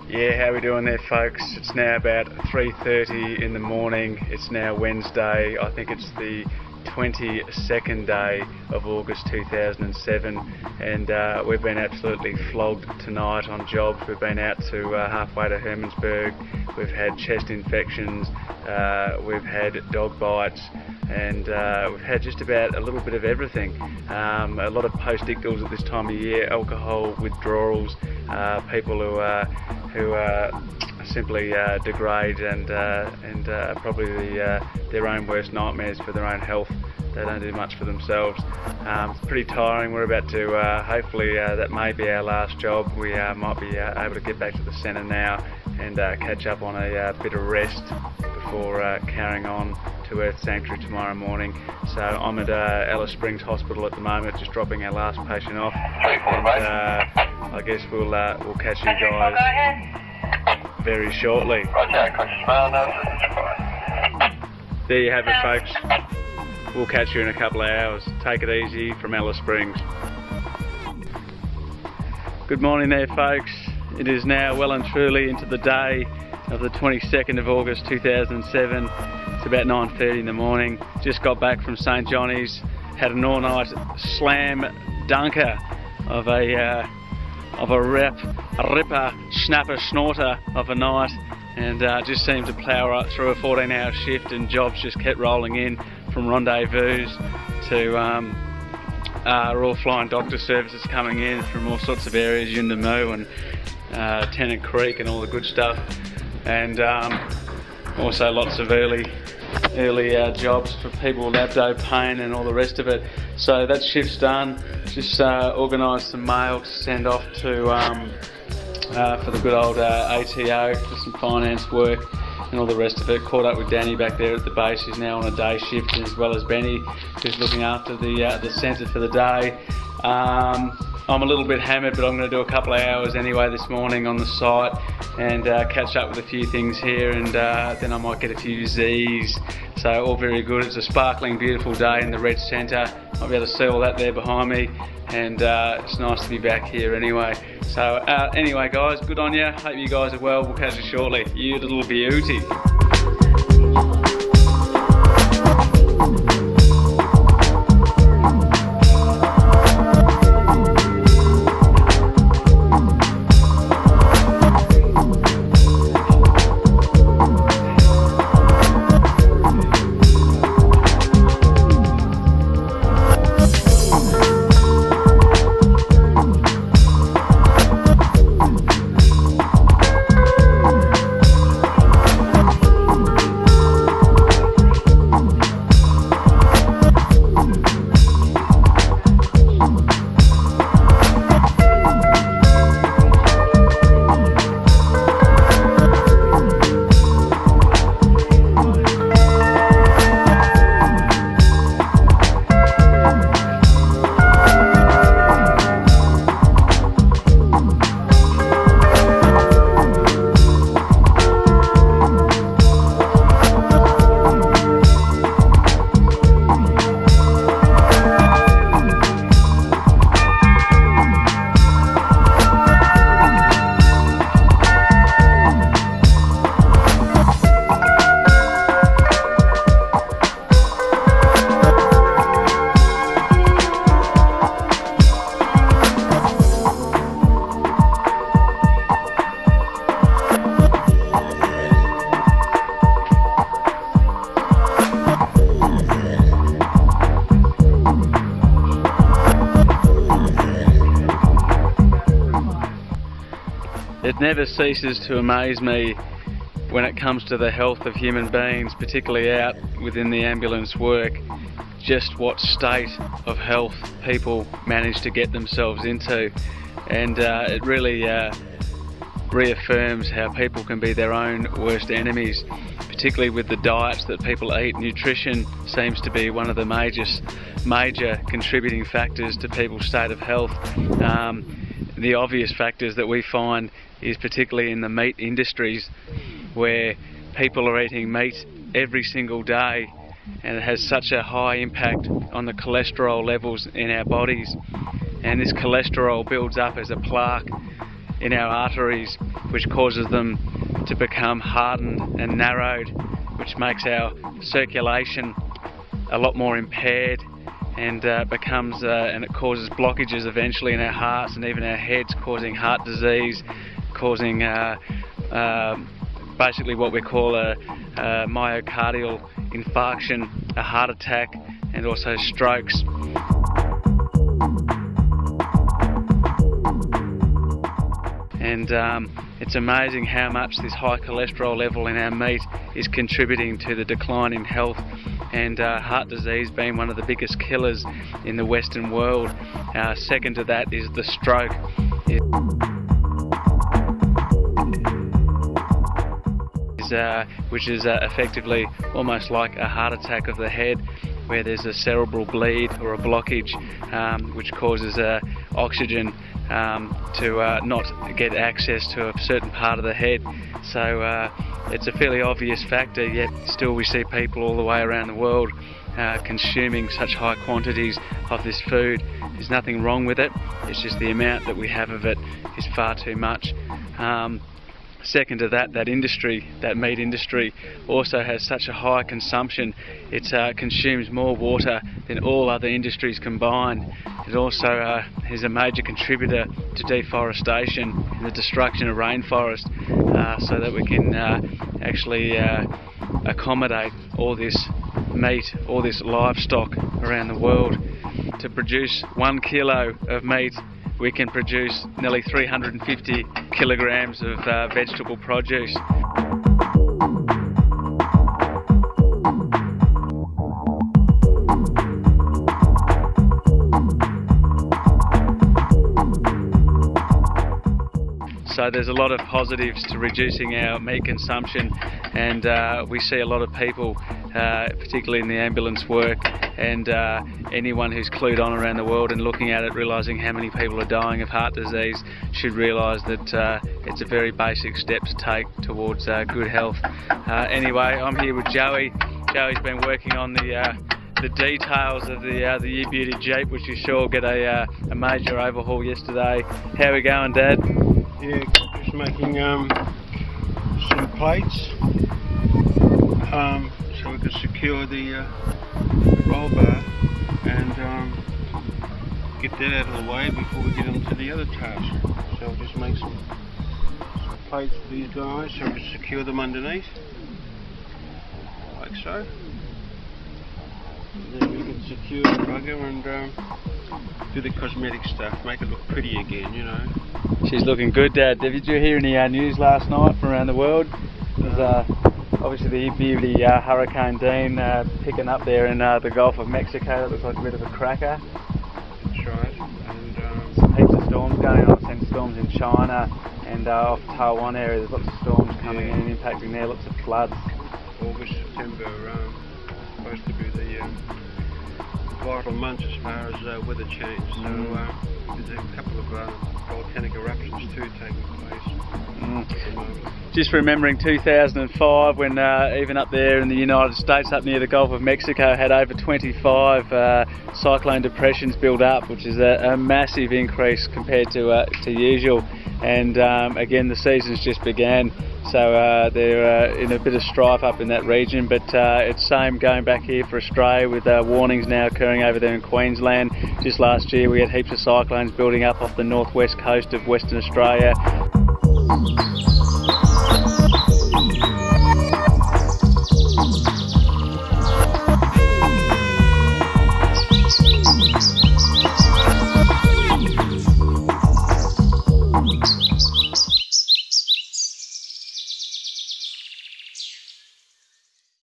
Yeah, how we doing there, folks? It's now about 3:30 in the morning. It's now Wednesday. I think it's the 22nd day of August 2007, and we've been absolutely flogged tonight on jobs. We've been out to halfway to Hermannsburg. We've had chest infections, we've had dog bites, and we've had just about a little bit of everything. A lot of post-ictals at this time of year, alcohol withdrawals, people who simply degrade and probably their own worst nightmares for their own health. They don't do much for themselves. It's pretty tiring. We're about to, hopefully that may be our last job. We might be able to get back to the centre now and catch up on a bit of rest before carrying on to Earth Sanctuary tomorrow morning. So I'm at Alice Springs Hospital at the moment, just dropping our last patient off, and I guess we'll catch you guys very shortly. There you have it, folks. We'll catch you in a couple of hours. Take it easy from Alice Springs. Good morning there, folks. It is now well and truly into the day of the 22nd of August 2007. It's about 9:30 in the morning. Just got back from St Johnny's. Had an all-night slam dunker of a ripper, snapper, snorter of a night, and just seemed to plough right through a 14-hour shift, and jobs just kept rolling in from rendezvous to Royal Flying Doctor services coming in from all sorts of areas, Yuendamu and Tennant Creek and all the good stuff, and also lots of early jobs for people with abdo pain and all the rest of it. So that shift's done. Just organised some mail to send off to for the good old ATO for some finance work and all the rest of it. Caught up with Danny back there at the base, who's now on a day shift, as well as Benny, who's looking after the centre for the day. I'm a little bit hammered, but I'm going to do a couple of hours anyway this morning on the site and catch up with a few things here, and then I might get a few Z's. So all very good. It's a sparkling, beautiful day in the Red Centre. I'll be able to see all that there behind me, and it's nice to be back here anyway. So anyway, guys, good on you. Hope you guys are well. We'll catch you shortly. You little beauty. It never ceases to amaze me when it comes to the health of human beings, particularly out within the ambulance work, just what state of health people manage to get themselves into. And it really reaffirms how people can be their own worst enemies, particularly with the diets that people eat. Nutrition seems to be one of the major contributing factors to people's state of health. The obvious factors that we find is particularly in the meat industries, where people are eating meat every single day and it has such a high impact on the cholesterol levels in our bodies, and this cholesterol builds up as a plaque in our arteries, which causes them to become hardened and narrowed, which makes our circulation a lot more impaired, and and it causes blockages eventually in our hearts and even our heads, causing heart disease, causing basically what we call a myocardial infarction, a heart attack, and also strokes. And it's amazing how much this high cholesterol level in our meat is contributing to the decline in health, and heart disease being one of the biggest killers in the Western world. Second to that is the stroke. Which is effectively almost like a heart attack of the head, where there's a cerebral bleed or a blockage, which causes oxygen to not get access to a certain part of the head. So it's a fairly obvious factor, yet still we see people all the way around the world consuming such high quantities of this food. There's nothing wrong with it, it's just the amount that we have of it is far too much. Second to that, that meat industry also has such a high consumption. It consumes more water than all other industries combined. It also is a major contributor to deforestation and the destruction of rainforest, so that we can actually accommodate all this meat, all this livestock around the world. To produce 1 kilo of meat, we can produce nearly 350 kilograms of vegetable produce. So there's a lot of positives to reducing our meat consumption, and we see a lot of people, particularly in the ambulance work, and anyone who's clued on around the world and looking at it, realising how many people are dying of heart disease, should realise that it's a very basic step to take towards good health. Anyway, I'm here with Joey. Joey's been working on the details of the U-Beauty Jeep, which you saw get a major overhaul yesterday. How are we going, Dad? Yeah, just making some plates so we can secure the roll bar and get that out of the way before we get on to the other task. So I'll just make some plates for these guys so we can secure them underneath, like so. And then we can secure the bugger and do the cosmetic stuff, make it look pretty again, you know. She's looking good, Dad. Did you hear any news last night from around the world? There's obviously the U-Beauty Hurricane Dean picking up there in the Gulf of Mexico. That looks like a bit of a cracker. That's right. And some heaps of storms going on. I've seen storms in China and off Taiwan area. There's lots of storms coming in and impacting there. Lots of floods. August, September, supposed to be the vital months as far as weather change. So there's a couple of volcanic eruptions too taking place. Just remembering 2005 when even up there in the United States, up near the Gulf of Mexico, had over 25 cyclone depressions built up, which is a massive increase compared to usual. And again, the season's just began, so they're in a bit of strife up in that region, but it's same going back here for Australia, with warnings now occurring over there in Queensland. Just last year we had heaps of cyclones building up off the northwest coast of Western Australia.